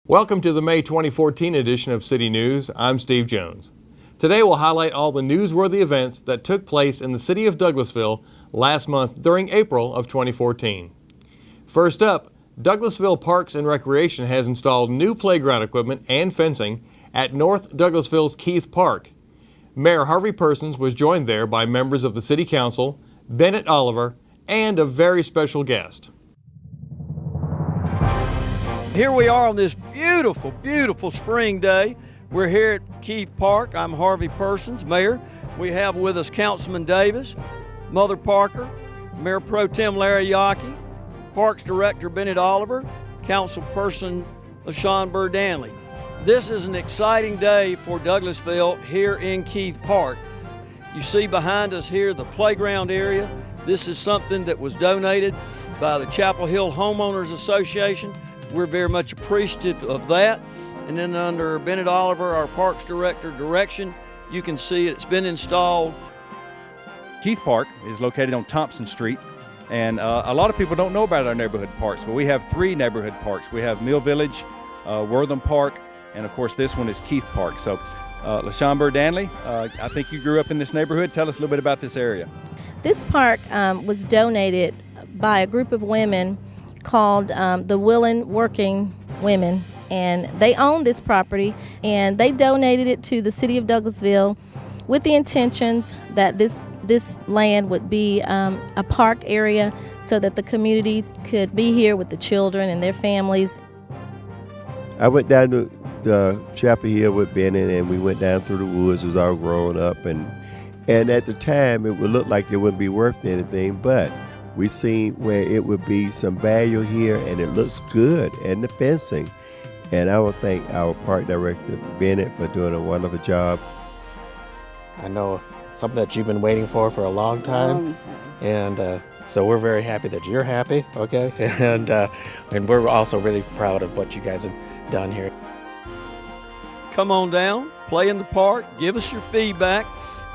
Welcome to the May 2014 edition of City News. I'm Steve Jones. Today we'll highlight all the newsworthy events that took place in the City of Douglasville last month during April of 2014. First up, Douglasville Parks and Recreation has installed new playground equipment and fencing at North Douglasville's Keith Park. Mayor Harvey Persons was joined there by members of the City Council, Bennett Oliver, and a very special guest. Here we are on this beautiful, beautiful spring day. We're here at Keith Park. I'm Harvey Persons, Mayor. We have with us Councilman Davis, Mother Parker, Mayor Pro Tem Larry Yockey, Parks Director Bennett Oliver, Councilperson LaShawn Burr-Danley. This is an exciting day for Douglasville here in Keith Park. You see behind us here the playground area. This is something that was donated by the Chapel Hill Homeowners Association. We're very much appreciative of that. And then under Bennett Oliver, our Parks Director direction, you can see it's been installed. Keith Park is located on Thompson Street, and a lot of people don't know about our neighborhood parks, but we have three neighborhood parks. We have Mill Village, Wortham Park, and of course this one is Keith Park. So LaShawn Burr-Danley, I think you grew up in this neighborhood. Tell us a little bit about this area. This park was donated by a group of women called the Willing Working Women, and they own this property, and they donated it to the City of Douglasville with the intentions that this land would be a park area so that the community could be here with the children and their families. I went down to the Chapel Hill with Bennett, and we went down through the woods. It was all growing up, and at the time it would look like it wouldn't be worth anything, but we seen where it would be some value here, and it looks good, and the fencing. And I would thank our park director, Bennett, for doing a wonderful job. I know something that you've been waiting for a long time, and so we're very happy that you're happy, okay? And we're also really proud of what you guys have done here. Come on down, play in the park, give us your feedback.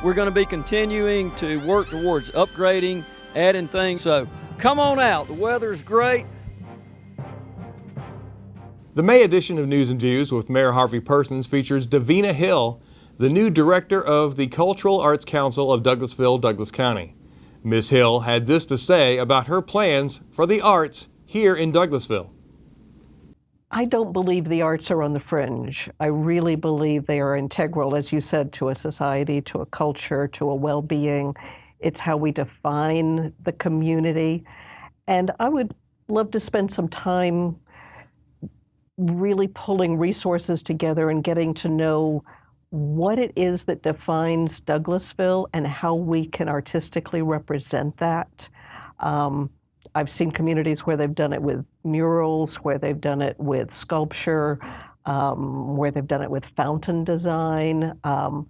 We're going to be continuing to work towards upgrading, adding things, so come on out. The weather's great. The May edition of News and Views with Mayor Harvey Persons features Davina Hill, the new director of the Cultural Arts Council of Douglasville, Douglas County. Ms. Hill had this to say about her plans for the arts here in Douglasville. I don't believe the arts are on the fringe. I really believe they are integral, as you said, to a society, to a culture, to a well-being. It's how we define the community. And I would love to spend some time really pulling resources together and getting to know what it is that defines Douglasville and how we can artistically represent that. I've seen communities where they've done it with murals, where they've done it with sculpture, where they've done it with fountain design. I'm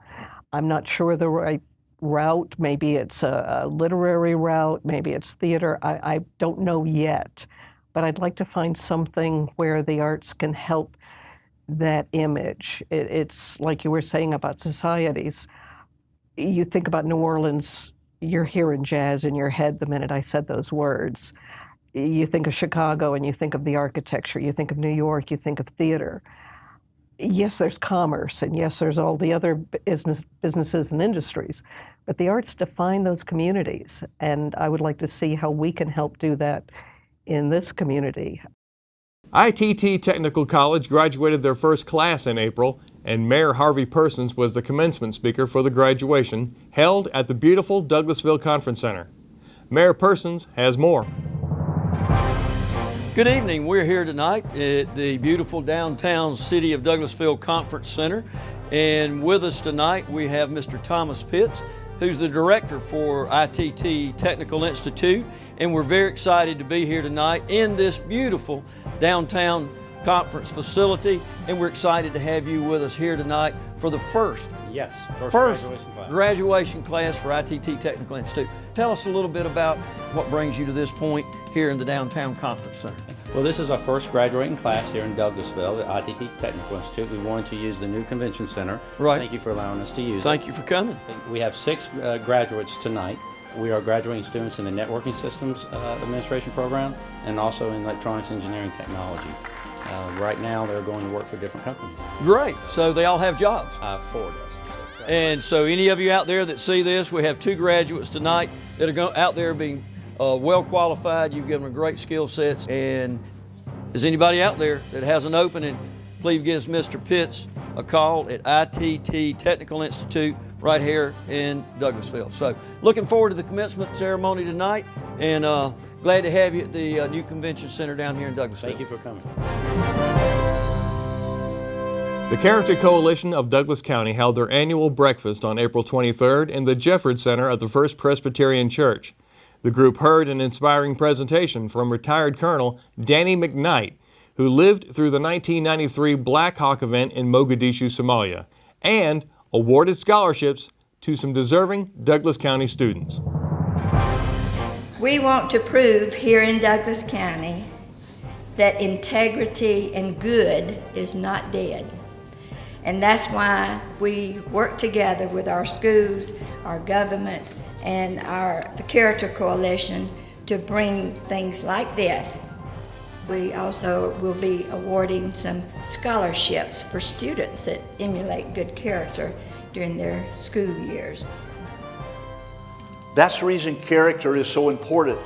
not sure the right route. Maybe it's a literary route, maybe it's theater. I don't know yet, but I'd like to find something where the arts can help that image. It's like you were saying about societies. You think about New Orleans, you're hearing jazz in your head the minute I said those words. You think of Chicago and you think of the architecture. You think of New York, you think of theater. Yes, there's commerce, and yes, there's all the other businesses and industries, but the arts define those communities, and I would like to see how we can help do that in this community. ITT Technical College graduated their first class in April, and Mayor Harvey Persons was the commencement speaker for the graduation held at the beautiful Douglasville Conference Center. Mayor Persons has more. Good evening. We're here tonight at the beautiful downtown City of Douglasville Conference Center. And with us tonight we have Mr. Thomas Pitts, who's the director for ITT Technical Institute. And we're very excited to be here tonight in this beautiful downtown conference facility. And we're excited to have you with us here tonight for the first graduation class for ITT Technical Institute. Tell us a little bit about what brings you to this point here in the downtown conference center. Well, this is our first graduating class here in Douglasville at ITT Technical Institute. We wanted to use the new convention center. Right. Thank you for allowing us to use it. Thank you for coming. We have 6 graduates tonight. We are graduating students in the Networking Systems Administration program and also in Electronics Engineering Technology. Right now, they're going to work for different companies. Great. So they all have jobs. 4 does. And so any of you out there that see this, we have 2 graduates tonight that are out there being well qualified. You've given them great skill sets. And is anybody out there that has an opening, please give Mr. Pitts a call at ITT Technical Institute right here in Douglasville. So looking forward to the commencement ceremony tonight, and glad to have you at the new convention center down here in Douglasville. Thank you for coming. The Character Coalition of Douglas County held their annual breakfast on April 23rd in the Jefford Center of the First Presbyterian Church. The group heard an inspiring presentation from retired Colonel Danny McKnight, who lived through the 1993 Black Hawk event in Mogadishu, Somalia, and awarded scholarships to some deserving Douglas County students. We want to prove here in Douglas County that integrity and good is not dead. And that's why we work together with our schools, our government, and the Character Coalition to bring things like this. We also will be awarding some scholarships for students that emulate good character during their school years. That's the reason character is so important.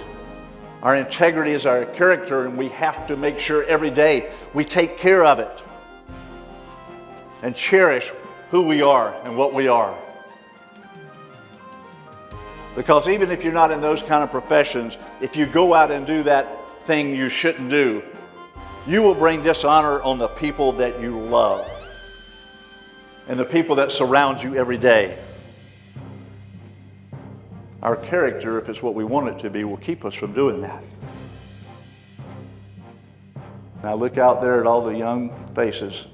Our integrity is our character, and we have to make sure every day we take care of it and cherish who we are and what we are. Because even if you're not in those kind of professions, if you go out and do that thing you shouldn't do, you will bring dishonor on the people that you love and the people that surround you every day. Our character, if it's what we want it to be, will keep us from doing that. Now look out there at all the young faces,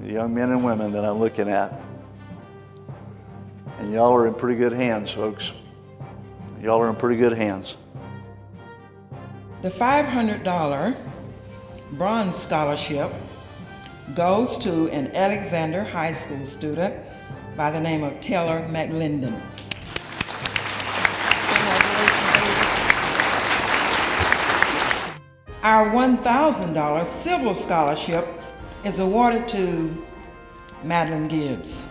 the young men and women that I'm looking at. And y'all are in pretty good hands, folks. Y'all are in pretty good hands. The $500 bronze scholarship goes to an Alexander High School student by the name of Taylor McLinden. Our $1,000 civil scholarship is awarded to Madeline Gibbs.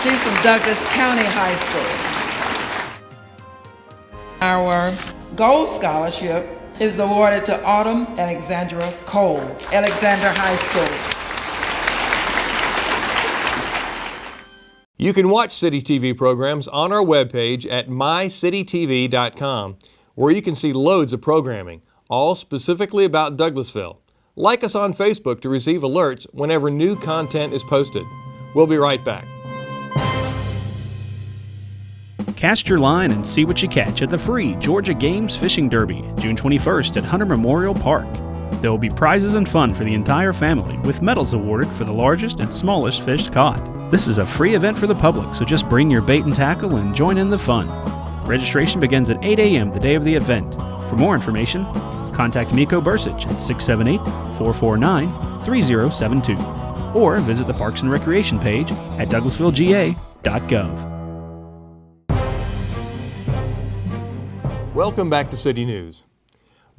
She's from Douglas County High School. Our gold scholarship is awarded to Autumn Alexandra Cole, Alexander High School. You can watch City TV programs on our webpage at mycitytv.com, where you can see loads of programming, all specifically about Douglasville. Like us on Facebook to receive alerts whenever new content is posted. We'll be right back. Cast your line and see what you catch at the free Georgia Games Fishing Derby, June 21st at Hunter Memorial Park. There will be prizes and fun for the entire family, with medals awarded for the largest and smallest fish caught. This is a free event for the public, so just bring your bait and tackle and join in the fun. Registration begins at 8 a.m. the day of the event. For more information, contact Miko Bursich at 678-449-3072 or visit the Parks and Recreation page at douglasvillega.gov. Welcome back to City News.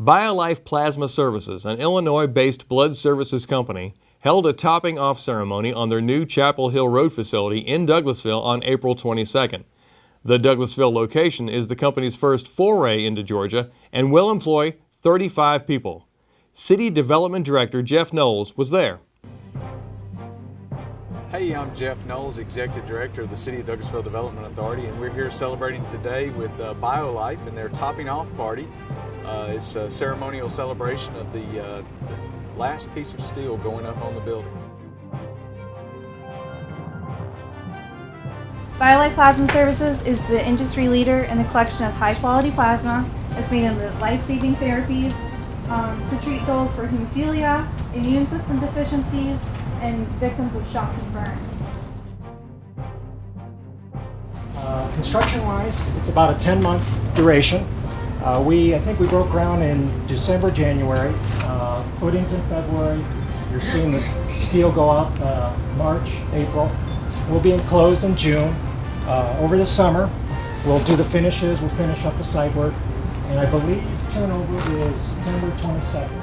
BioLife Plasma Services, an Illinois-based blood services company, held a topping off ceremony on their new Chapel Hill Road facility in Douglasville on April 22nd. The Douglasville location is the company's first foray into Georgia and will employ 35 people. City Development Director Jeff Knowles was there. Hey, I'm Jeff Knowles, Executive Director of the City of Douglasville Development Authority, and we're here celebrating today with BioLife and their topping off party. It's a ceremonial celebration of the last piece of steel going up on the building. BioLife Plasma Services is the industry leader in the collection of high-quality plasma that's made into life-saving therapies to treat those for hemophilia, immune system deficiencies, and victims of shock and burn. Construction-wise, it's about a 10-month duration. I think we broke ground in December, January. Footings in February. You're seeing the steel go up March, April. We'll be enclosed in June. Over the summer, we'll do the finishes. We'll finish up the site work, and I believe turnover is September 22nd.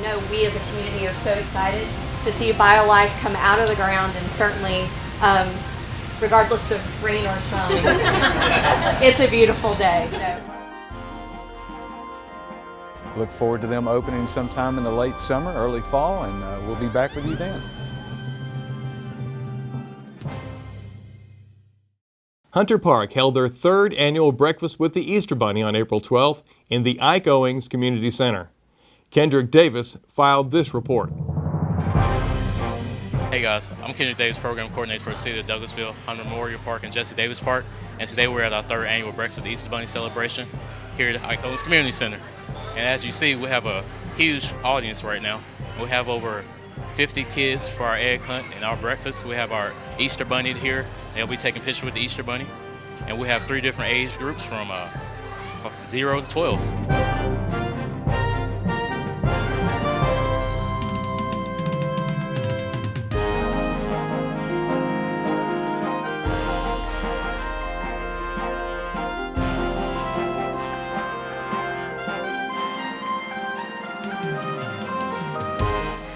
know we as a community are so excited to see BioLife come out of the ground, and certainly regardless of rain or shine, it's a beautiful day. So. Look forward to them opening sometime in the late summer, early fall, and we'll be back with you then. Hunter Park held their third annual Breakfast with the Easter Bunny on April 12th in the Ike Owings Community Center. Kendrick Davis filed this report. Hey guys, I'm Kendrick Davis, Program Coordinator for the City of Douglasville, Hunter Memorial Park, and Jesse Davis Park. And today we're at our third annual Breakfast with the Easter Bunny celebration here at the Ike Owings Community Center. And as you see, we have a huge audience right now. We have over 50 kids for our egg hunt and our breakfast. We have our Easter Bunny here. They'll be taking pictures with the Easter Bunny. And we have 3 different age groups from 0 to 12.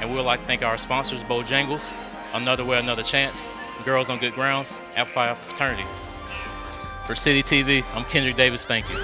And we would like to thank our sponsors, Bojangles, Another Way, Another Chance, Girls on Good Grounds, Alpha Phi Fraternity. For City TV, I'm Kendrick Davis, thank you.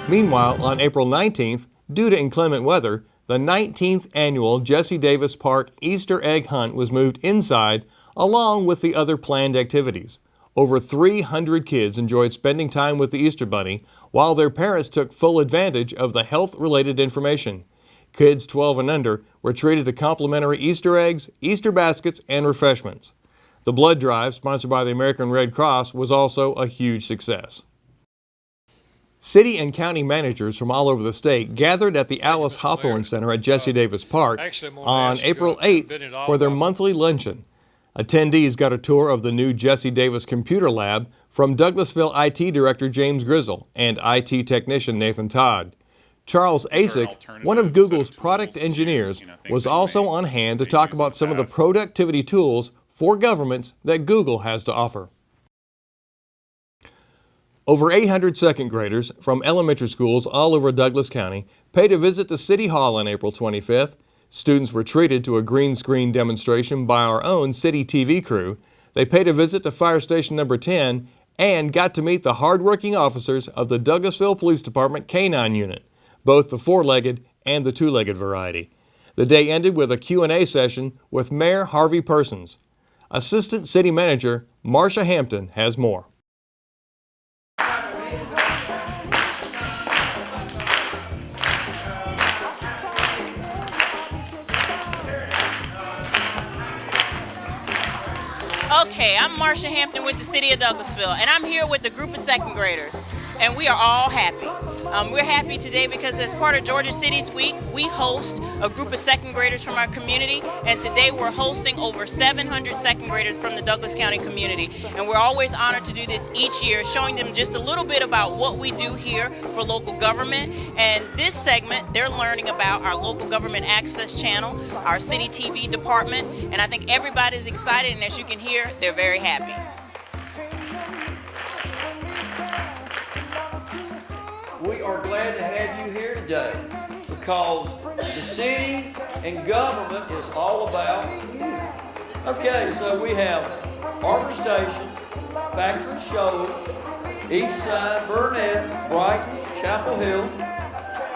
Meanwhile, on April 19th, due to inclement weather, the 19th annual Jesse Davis Park Easter Egg Hunt was moved inside along with the other planned activities. Over 300 kids enjoyed spending time with the Easter Bunny while their parents took full advantage of the health-related information. Kids 12 and under were treated to complimentary Easter eggs, Easter baskets, and refreshments. The blood drive, sponsored by the American Red Cross, was also a huge success. City and county managers from all over the state gathered at the Alice Hawthorne Center at Jesse Davis Park on April 8th for their monthly luncheon. Attendees got a tour of the new Jesse Davis Computer Lab from Douglasville IT Director James Grizzle and IT Technician Nathan Todd. Charles Asick, one of Google's product engineers, was also on hand to talk about some of the productivity tools for governments that Google has to offer. Over 800 second graders from elementary schools all over Douglas County paid a visit to City Hall on April 25th. Students were treated to a green screen demonstration by our own City TV crew. They paid a visit to Fire Station Number 10 and got to meet the hardworking officers of the Douglasville Police Department K-9 unit, both the 4-legged and the 2-legged variety. The day ended with a Q&A session with Mayor Harvey Persons. Assistant City Manager Marcia Hampton has more. Okay, I'm Marcia Hampton with the City of Douglasville, and I'm here with a group of second graders, and we are all happy. We're happy today because as part of Georgia Cities Week, we host a group of second graders from our community, and today we're hosting over 700 second graders from the Douglas County community. And we're always honored to do this each year, showing them just a little bit about what we do here for local government. And this segment, they're learning about our local government access channel, our city TV department, and I think everybody's excited, and as you can hear, they're very happy. We are glad to have you here today because the city and government is all about you. Okay, so we have Arbor Station, Factory Shoals, Eastside, Burnett, Brighton, Chapel Hill,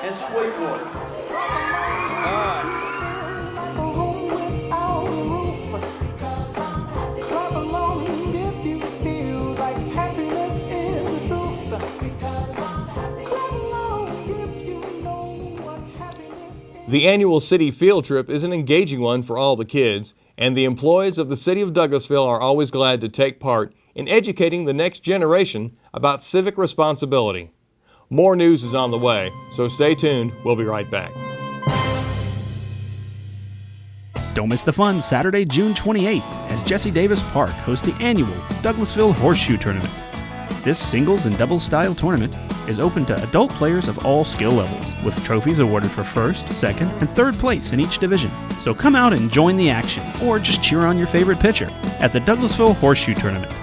and Sweetwater. All right. The annual city field trip is an engaging one for all the kids, and the employees of the City of Douglasville are always glad to take part in educating the next generation about civic responsibility. More news is on the way, so stay tuned. We'll be right back. Don't miss the fun Saturday, June 28th, as Jesse Davis Park hosts the annual Douglasville Horseshoe Tournament. This singles and doubles style tournament is open to adult players of all skill levels, with trophies awarded for first, second, and third place in each division. So come out and join the action, or just cheer on your favorite pitcher at the Douglasville Horseshoe Tournament.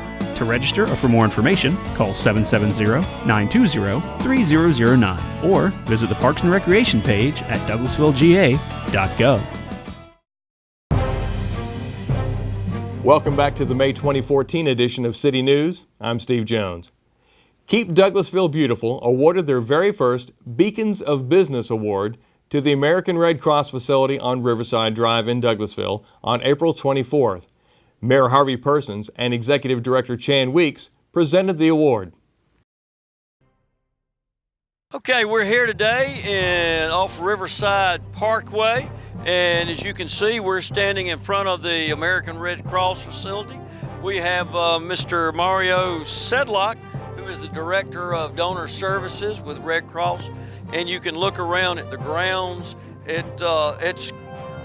To register or for more information, call 770-920-3009 or visit the Parks and Recreation page at douglasvillega.gov. Welcome back to the May 2014 edition of City News. I'm Steve Jones. Keep Douglasville Beautiful awarded their very first Beacons of Business Award to the American Red Cross facility on Riverside Drive in Douglasville on April 24th. Mayor Harvey Persons and Executive Director Chan Weeks presented the award. Okay, we're here today off Riverside Parkway, and as you can see, we're standing in front of the American Red Cross facility. We have Mr. Mario Sedlock, who is the Director of Donor Services with Red Cross, and you can look around at the grounds. It's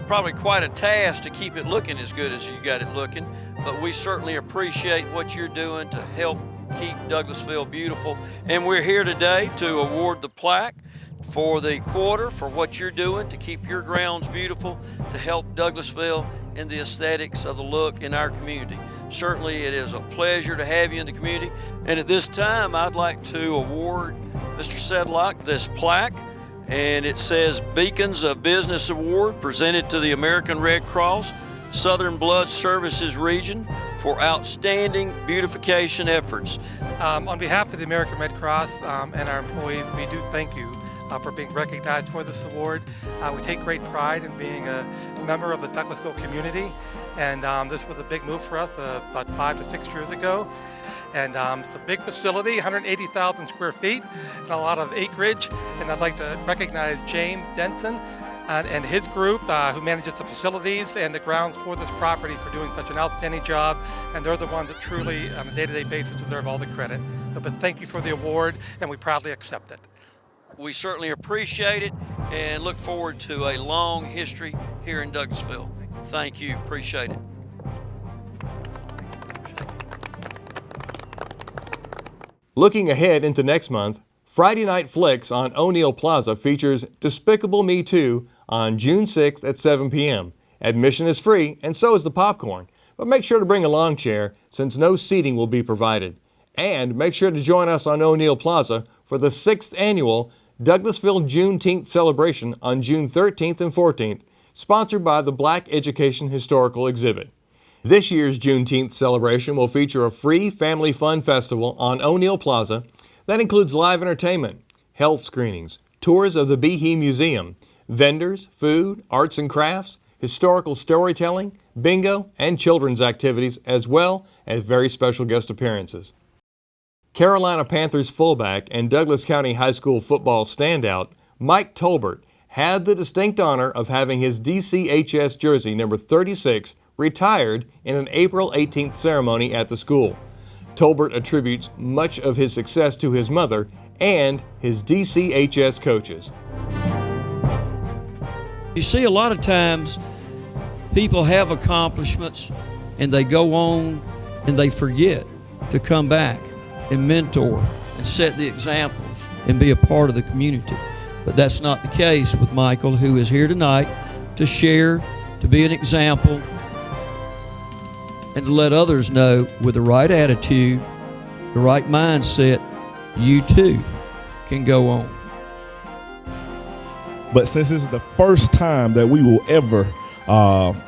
probably quite a task to keep it looking as good as you got it looking, but we certainly appreciate what you're doing to help keep Douglasville beautiful. And we're here today to award the plaque for the quarter for what you're doing to keep your grounds beautiful, to help Douglasville in the aesthetics of the look in our community. Certainly it is a pleasure to have you in the community. And at this time, I'd like to award Mr. Sedlock this plaque, and it says Beacons of Business Award presented to the American Red Cross Southern Blood Services Region for outstanding beautification efforts. On behalf of the American Red Cross and our employees, we do thank you for being recognized for this award. We take great pride in being a member of the Douglasville community, and this was a big move for us about 5 to 6 years ago. And it's a big facility, 180,000 square feet, and a lot of acreage. And I'd like to recognize James Denson and his group who manages the facilities and the grounds for this property for doing such an outstanding job. And they're the ones that truly, on a day-to-day basis, deserve all the credit. But thank you for the award, and we proudly accept it. We certainly appreciate it and look forward to a long history here in Douglasville. Thank you, appreciate it. Looking ahead into next month, Friday Night Flicks on O'Neill Plaza features Despicable Me 2 on June 6th at 7 p.m. Admission is free, and so is the popcorn, but make sure to bring a lawn chair since no seating will be provided. And make sure to join us on O'Neill Plaza for the 6th annual Douglasville Juneteenth celebration on June 13th and 14th, sponsored by the Black Education Historical Exhibit. This year's Juneteenth celebration will feature a free family fun festival on O'Neill Plaza that includes live entertainment, health screenings, tours of the Behe Museum, vendors, food, arts and crafts, historical storytelling, bingo, and children's activities, as well as very special guest appearances. Carolina Panthers fullback and Douglas County High School football standout Mike Tolbert had the distinct honor of having his DCHS jersey number 36 retired in an April 18th ceremony at the school. Tolbert attributes much of his success to his mother and his DCHS coaches. You see, a lot of times people have accomplishments and they go on and they forget to come back and mentor and set the examples and be a part of the community. But that's not the case with Michael, who is here tonight to share, to be an example, and to let others know with the right attitude, the right mindset, you too can go on. But since this is the first time that we will ever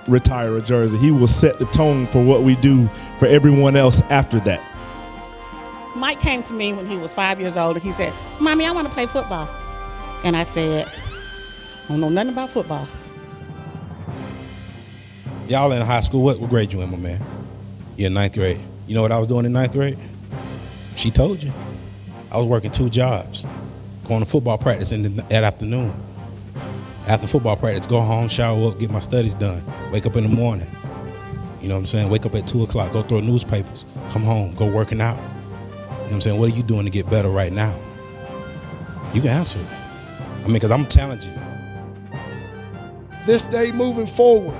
retire a jersey, he will set the tone for what we do for everyone else after that. Mike came to me when he was 5 years old and he said, "Mommy, I want to play football." And I said, "I don't know nothing about football." Y'all in high school, what grade you in, my man? You're in 9th grade. You know what I was doing in 9th grade? She told you. I was working 2 jobs. Going to football practice at afternoon. After football practice, go home, shower up, get my studies done. Wake up in the morning. You know what I'm saying? Wake up at 2 o'clock, go throw newspapers. Come home, go working out. You know what I'm saying? What are you doing to get better right now? You can answer it. I mean, because I'm challenging you. This day moving forward,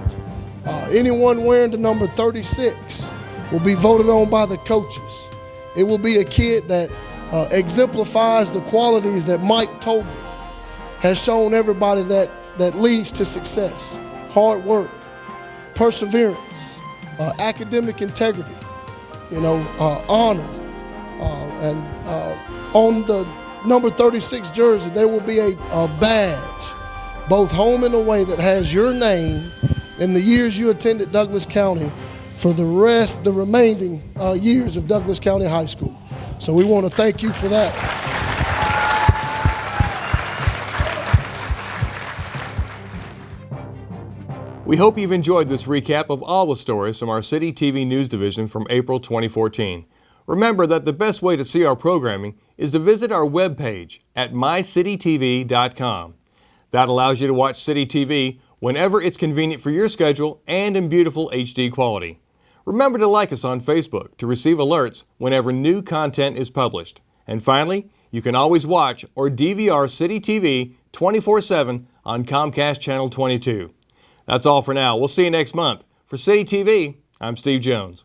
anyone wearing the number 36 will be voted on by the coaches. It will be a kid that exemplifies the qualities that Mike Tolbert has shown everybody that leads to success. Hard work, perseverance, academic integrity, honor. And on the number 36 jersey, there will be a badge, both home and away, that has your name in the years you attended Douglas County for the remaining years of Douglas County High School. So we want to thank you for that. We hope you've enjoyed this recap of all the stories from our City TV News Division from April 2014. Remember that the best way to see our programming is to visit our webpage at mycitytv.com. That allows you to watch City TV whenever it's convenient for your schedule and in beautiful HD quality. Remember to like us on Facebook to receive alerts whenever new content is published. And finally, you can always watch or DVR City TV 24/7 on Comcast Channel 22. That's all for now. We'll see you next month. For City TV, I'm Steve Jones.